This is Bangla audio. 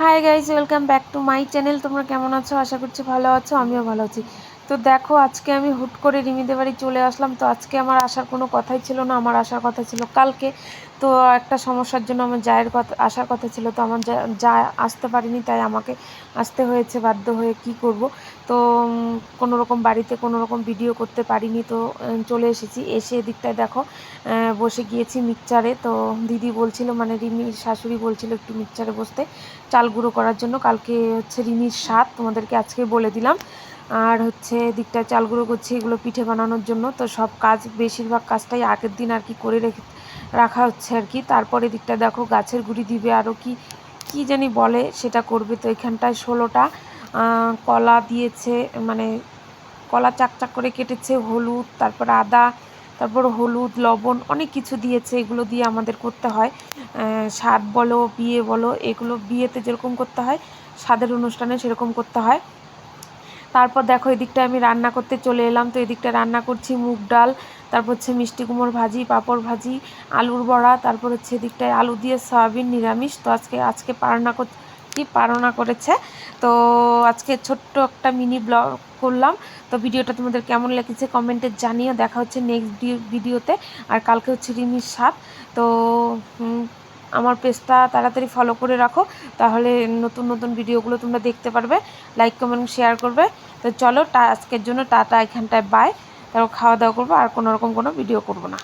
Hi guys, welcome back to my channel. তোমরা কেমন আছো? আশা করছি ভালো আছো। আমিও ভালো আছি। তো দেখো, আজকে আমি হুট করে রিমিদের বাড়ি চলে আসলাম। তো আজকে আমার আসার কোনো কথাই ছিল না, আমার আসার কথা ছিল কালকে। তো একটা সমস্যার জন্য আমার জায়ের কথা আসার কথা ছিল, তো আমার যা আসতে পারিনি, তাই আমাকে আসতে হয়েছে বাধ্য হয়ে। কি করব? তো কোনো রকম বাড়িতে কোনো রকম ভিডিও করতে পারিনি, তো চলে এসেছি। এসে এদিকটায় দেখো বসে গিয়েছি মিক্সচারে। তো দিদি বলছিল, মানে রিমির শাশুড়ি বলছিল একটু মিক্সচারে বসতে, চাল গুঁড়ো করার জন্য। কালকে হচ্ছে রিমির স্বাদ, তোমাদেরকে আজকে বলে দিলাম। আর হচ্ছে দিকটা চাল গুঁড়ো করছি এগুলো পিঠে বানানোর জন্য। তো সব কাজ, বেশিরভাগ কাজটাই আগের দিন আর কি করে রাখা হচ্ছে আর কি। তারপরে দিকটা দেখো গাছের গুঁড়ি দিবে, আরও কি কি জানি বলে সেটা করবে। তো এখানটায় 16টা কলা দিয়েছে, মানে কলা চাকচাক করে কেটেছে, হলুদ, তারপর আদা, তারপর হলুদ, লবণ, অনেক কিছু দিয়েছে। এগুলো দিয়ে আমাদের করতে হয় স্বাদ বলো, বিয়ে বলো, এগুলো বিয়েতে যেরকম করতে হয় স্বাদের অনুষ্ঠানে সেরকম করতে হয়। তারপর দেখো এদিকটা আমি রান্না করতে চলে এলাম। তো এদিকটা রান্না করছি মুগ ডাল, তারপর হচ্ছে মিষ্টি কুমড়োর ভাজি, পাঁপড় ভাজি, আলুর বড়া, তারপর হচ্ছে এদিকটায় আলু দিয়ে সয়াবিন নিরামিষ। তো আজকে পারনা করেছে। তো আজকে ছোট্ট একটা মিনি ব্লগ করলাম। তো ভিডিওটা তোমাদের কেমন লেগেছে কমেন্টে জানিও। দেখা হচ্ছে নেক্সট ভিডিওতে। আর কালকে হচ্ছে রিমির স্বাদ। তো আমার পেজটা তাড়াতাড়ি ফলো করে রাখো, তাহলে নতুন নতুন ভিডিওগুলো তোমরা দেখতে পারবে। লাইক কমেন্ট শেয়ার করবে। তো চলো, আজকের জন্য টাটা, এখানটায় বাই। তারপর খাওয়া দাওয়া করবো, আর কোনো রকম কোনো ভিডিও করবো না।